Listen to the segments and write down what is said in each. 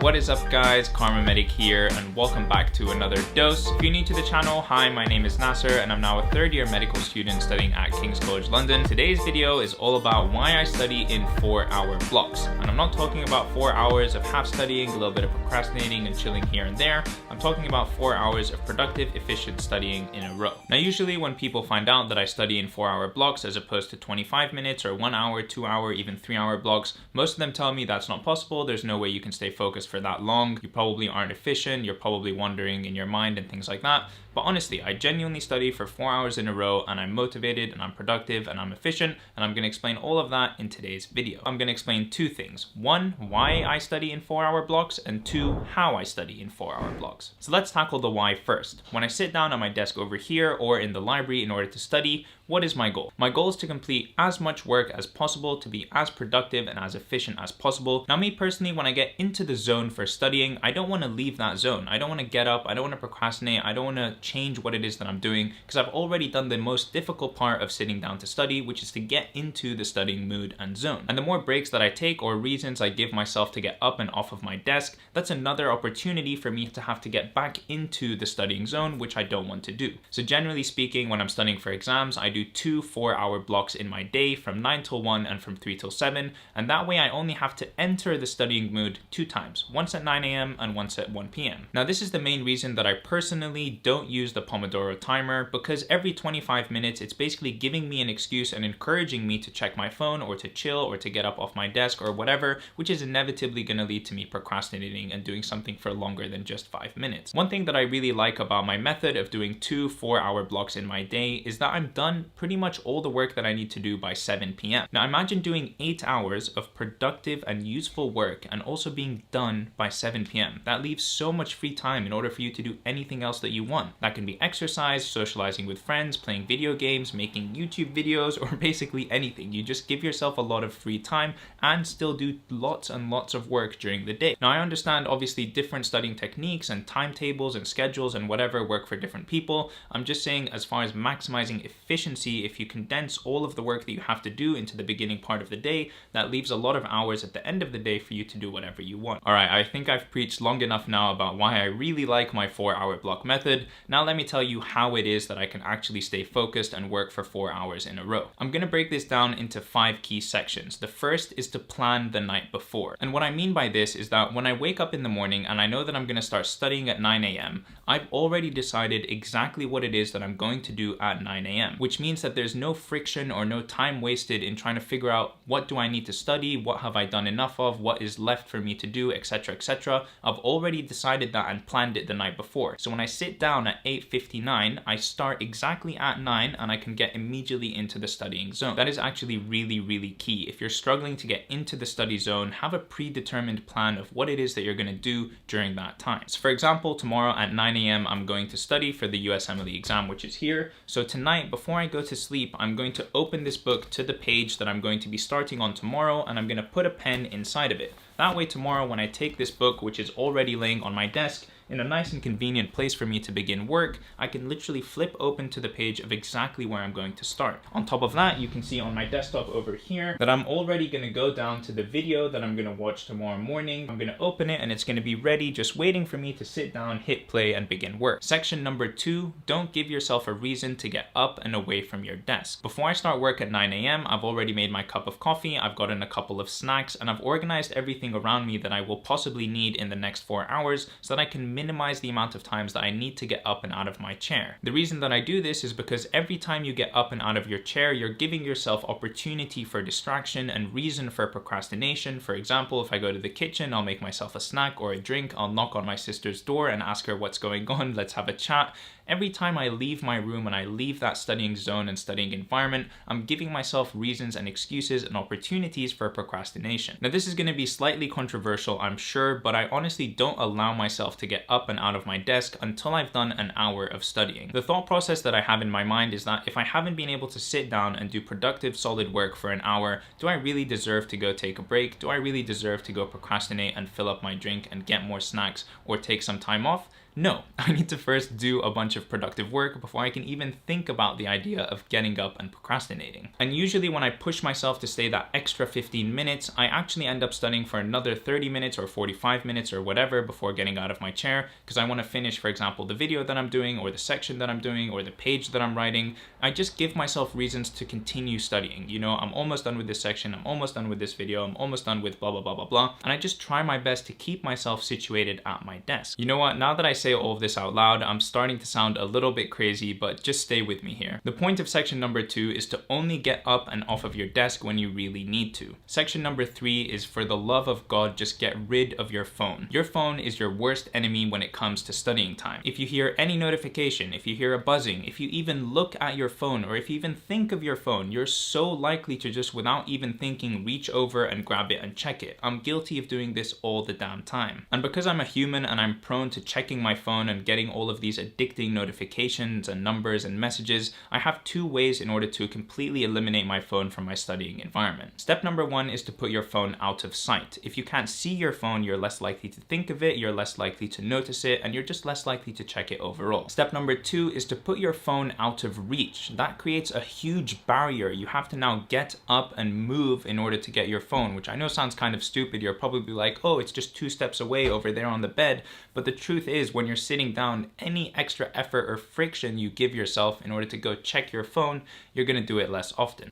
What is up guys, Karma Medic here and welcome back to another dose. If you're new to the channel, hi, my name is Nasser and I'm now a third year medical student studying at King's College London. Today's video is all about why I study in 4-hour blocks. And I'm not talking about 4 hours of half studying, a little bit of procrastinating and chilling here and there. I'm talking about 4 hours of productive, efficient studying in a row. Now usually when people find out that I study in 4-hour blocks as opposed to 25 minutes or 1 hour, 2 hour, even 3-hour blocks, most of them tell me that's not possible. There's no way you can stay focused for that long. You probably aren't efficient. You're probably wandering in your mind and things like that. But honestly, I genuinely study for 4 hours in a row and I'm motivated and I'm productive and I'm efficient, and I'm going to explain all of that in today's video. I'm going to explain two things. One, why I study in 4-hour blocks, and two, how I study in 4-hour blocks. So let's tackle the why first. When I sit down at my desk over here or in the library in order to study, what is my goal? My goal is to complete as much work as possible, to be as productive and as efficient as possible. Now me personally, when I get into the zone for studying, I don't want to leave that zone. I don't want to get up, I don't want to procrastinate, I don't want to change what it is that I'm doing, because I've already done the most difficult part of sitting down to study, which is to get into the studying mood and zone. And the more breaks that I take or reasons I give myself to get up and off of my desk, that's another opportunity for me to have to get back into the studying zone, which I don't want to do. So generally speaking, when I'm studying for exams, I do 2 4-hour blocks in my day from 9 till 1 and from 3 till 7, and that way I only have to enter the studying mood 2 times, once at 9 a.m. and once at 1 p.m. Now this is the main reason that I personally don't use the Pomodoro timer, because every 25 minutes it's basically giving me an excuse and encouraging me to check my phone or to chill or to get up off my desk or whatever, which is inevitably going to lead to me procrastinating and doing something for longer than just 5 minutes. One thing that I really like about my method of doing 2 4-hour blocks in my day is that I'm done pretty much all the work that I need to do by 7 p.m. Now imagine doing 8 hours of productive and useful work and also being done by 7 p.m. That leaves so much free time in order for you to do anything else that you want. That can be exercise, socializing with friends, playing video games, making YouTube videos, or basically anything. You just give yourself a lot of free time and still do lots and lots of work during the day. Now I understand obviously different studying techniques and timetables and schedules and whatever work for different people. I'm just saying, as far as maximizing efficiency, if you condense all of the work that you have to do into the beginning part of the day, that leaves a lot of hours at the end of the day for you to do whatever you want. Alright, I think I've preached long enough now about why I really like my 4-hour block method. Now let me tell you how it is that I can actually stay focused and work for 4 hours in a row. I'm going to break this down into 5 key sections. The first is to plan the night before. And what I mean by this is that when I wake up in the morning and I know that I'm going to start studying at 9 a.m., I've already decided exactly what it is that I'm going to do at 9 a.m., which means that there's no friction or no time wasted in trying to figure out what do I need to study, what have I done enough of, what is left for me to do, etc, etc. I've already decided that and planned it the night before. So when I sit down at 8:59, I start exactly at 9 and I can get immediately into the studying zone. That is actually really key. If you're struggling to get into the study zone, have a predetermined plan of what it is that you're going to do during that time. So for example, tomorrow at 9 a.m. I'm going to study for the USMLE exam, which is here. So tonight, before I go to sleep, I'm going to open this book to the page that I'm going to be starting on tomorrow, and I'm going to put a pen inside of it. That way tomorrow when I take this book, which is already laying on my desk, in a nice and convenient place for me to begin work, I can literally flip open to the page of exactly where I'm going to start. On top of that, you can see on my desktop over here that I'm already going to go down to the video that I'm going to watch tomorrow morning. I'm going to open it and it's going to be ready, just waiting for me to sit down, hit play, and begin work. Section number 2, don't give yourself a reason to get up and away from your desk. Before I start work at 9 a.m., I've already made my cup of coffee, I've gotten a couple of snacks, and I've organized everything around me that I will possibly need in the next 4 hours so that I can minimize the amount of times that I need to get up and out of my chair. The reason that I do this is because every time you get up and out of your chair, you're giving yourself opportunity for distraction and reason for procrastination. For example, if I go to the kitchen, I'll make myself a snack or a drink, I'll knock on my sister's door and ask her what's going on, let's have a chat. Every time I leave my room and I leave that studying zone and studying environment, I'm giving myself reasons and excuses and opportunities for procrastination. Now this is going to be slightly controversial, I'm sure, but I honestly don't allow myself to get up and out of my desk until I've done an hour of studying. The thought process that I have in my mind is that if I haven't been able to sit down and do productive, solid work for an hour, do I really deserve to go take a break? Do I really deserve to go procrastinate and fill up my drink and get more snacks or take some time off? No, I need to first do a bunch of productive work before I can even think about the idea of getting up and procrastinating. And usually when I push myself to stay that extra 15 minutes, I actually end up studying for another 30 minutes or 45 minutes or whatever before getting out of my chair, because I want to finish, for example, the video that I'm doing or the section that I'm doing or the page that I'm writing. I just give myself reasons to continue studying. You know, I'm almost done with this section, I'm almost done with this video, I'm almost done with blah, blah, blah, blah, blah. And I just try my best to keep myself situated at my desk. You know what? Now that I say all of this out loud, I'm starting to sound a little bit crazy, but just stay with me here. The point of section number 2 is to only get up and off of your desk when you really need to. Section number 3 is, for the love of God, just get rid of your phone. Your phone is your worst enemy when it comes to studying time. If you hear any notification, if you hear a buzzing, if you even look at your phone, or if you even think of your phone, you're so likely to just, without even thinking, reach over and grab it and check it. I'm guilty of doing this all the damn time. And because I'm a human and I'm prone to checking my phone and getting all of these addicting notifications and numbers and messages, I have 2 ways in order to completely eliminate my phone from my studying environment. Step number 1 is to put your phone out of sight. If you can't see your phone, you're less likely to think of it, you're less likely to notice it, and you're just less likely to check it overall. Step number 2 is to put your phone out of reach. That creates a huge barrier. You have to now get up and move in order to get your phone, which I know sounds kind of stupid. You're probably like, oh, it's just 2 steps away over there on the bed. But the truth is, when you're sitting down, any extra effort or friction you give yourself in order to go check your phone, you're gonna do it less often.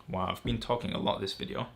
Wow, I've been talking a lot this video.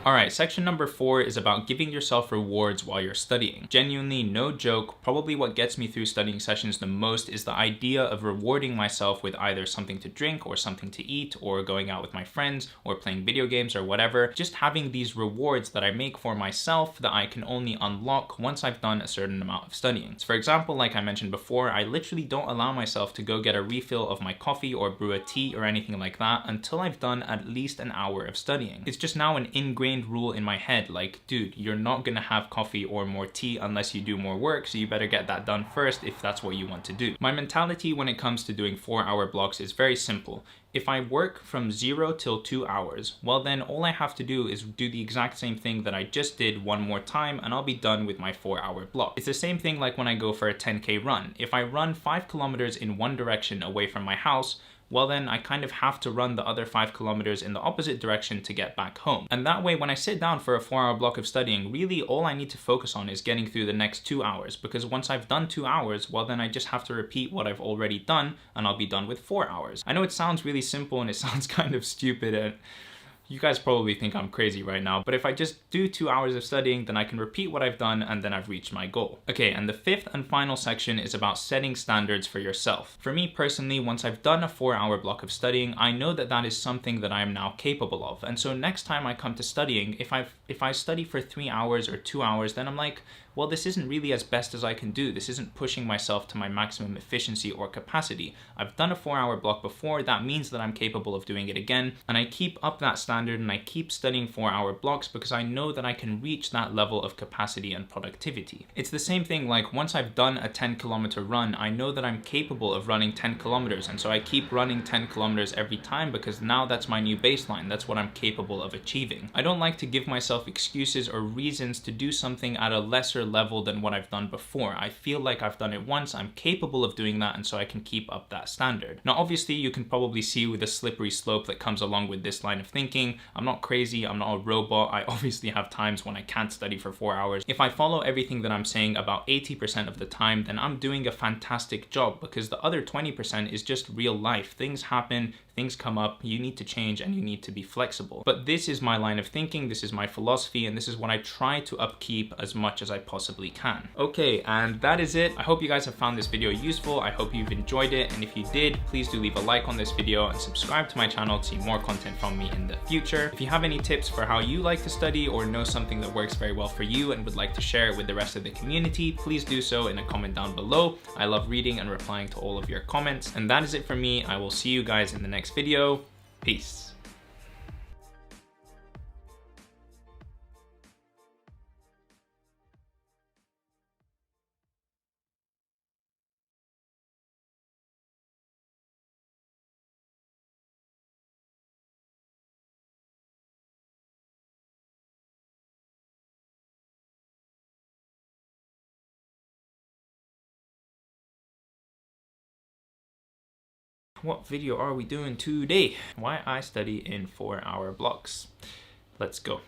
Alright, section number 4 is about giving yourself rewards while you're studying. Genuinely, no joke, probably what gets me through studying sessions the most is the idea of rewarding myself with either something to drink or something to eat, or going out with my friends, or playing video games or whatever. Just having these rewards that I make for myself that I can only unlock once I've done a certain amount of studying. So for example, like I mentioned before, I literally don't allow myself to go get a refill of my coffee or brew a tea or anything like that until I've done at least an hour of studying. It's just now an ingrained rule in my head, like, dude, you're not gonna have coffee or more tea unless you do more work, so you better get that done first if that's what you want to do. My mentality when it comes to doing 4-hour blocks is very simple. If I work from 0 till 2 hours, well then all I have to do is do the exact same thing that I just did one more time and I'll be done with my 4-hour block. It's the same thing like when I go for a 10K run. If I run 5 kilometers in one direction away from my house, well then I kind of have to run the other 5 kilometers in the opposite direction to get back home. And that way when I sit down for a 4-hour block of studying, really all I need to focus on is getting through the next 2 hours, because once I've done 2 hours, well then I just have to repeat what I've already done and I'll be done with 4 hours. I know it sounds really simple and it sounds kind of stupid, and you guys probably think I'm crazy right now, but if I just do 2 hours of studying, then I can repeat what I've done and then I've reached my goal. Okay, and the 5th and final section is about setting standards for yourself. For me personally, once I've done a 4-hour block of studying, I know that that is something that I am now capable of. And so next time I come to studying, if I study for 3 hours or 2 hours, then I'm like, well, this isn't really as best as I can do. This isn't pushing myself to my maximum efficiency or capacity. I've done a 4-hour block before. That means that I'm capable of doing it again. And I keep up that standard and I keep studying 4-hour blocks because I know that I can reach that level of capacity and productivity. It's the same thing like once I've done a 10-kilometer run, I know that I'm capable of running 10 kilometers. And so I keep running 10 kilometers every time because now that's my new baseline. That's what I'm capable of achieving. I don't like to give myself excuses or reasons to do something at a lesser level than what I've done before. I feel like I've done it once, I'm capable of doing that, and so I can keep up that standard. Now obviously you can probably see with the slippery slope that comes along with this line of thinking, I'm not crazy, I'm not a robot. I obviously have times when I can't study for 4 hours. If I follow everything that I'm saying about 80% of the time, then I'm doing a fantastic job, because the other 20% is just real life. Things happen, things come up, you need to change and you need to be flexible. But this is my line of thinking, this is my philosophy, and this is what I try to upkeep as much as I possibly can. Okay, and that is it. I hope you guys have found this video useful. I hope you've enjoyed it, and if you did, please do leave a like on this video and subscribe to my channel to see more content from me in the future. If you have any tips for how you like to study or know something that works very well for you and would like to share it with the rest of the community, please do so in a comment down below. I love reading and replying to all of your comments. And that is it for me. I will see you guys in the next video. Peace. What video are we doing today? Why I study in 4-hour blocks. Let's go.